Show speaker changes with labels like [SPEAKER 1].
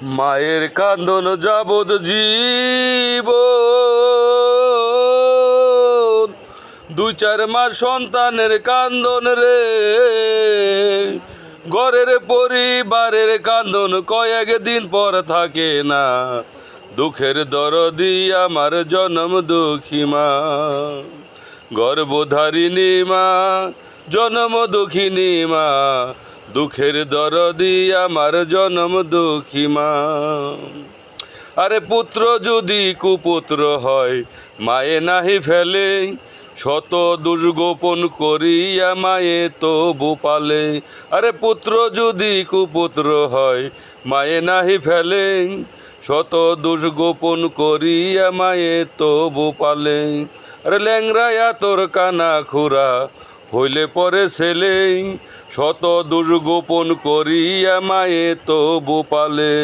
[SPEAKER 1] মায়ের কান্দন যাবদ জীব, 2-4 মাস সন্তানের কান্দন রে, ঘরের পরিবারের কান্দন কয়েকদিন পর থাকে না। দুঃখের দরদি আমার জনম দুঃখী মা, গর্ভধারিণী মা, জনম দুঃখিনী মা, দুঃখের দরদি আমার জনম দুঃখী মা। আরে পুত্র যদি কুপুত্র হয় মায়ে নাহি ফেলে, শত দুর্গোপন করিয়া মায়ে তবু পালে। আরে পুত্র যদি কুপুত্র হয় মায়ে নাহি ফেলে, শত দুর্গোপন করিয়া মায়ে তবু পালে। আরে ল্যাংরায়া তোর কানা খুরা হইলে পরে ছেলে, শত দুর্গোপন করিয়া মায়ে তবু পালে।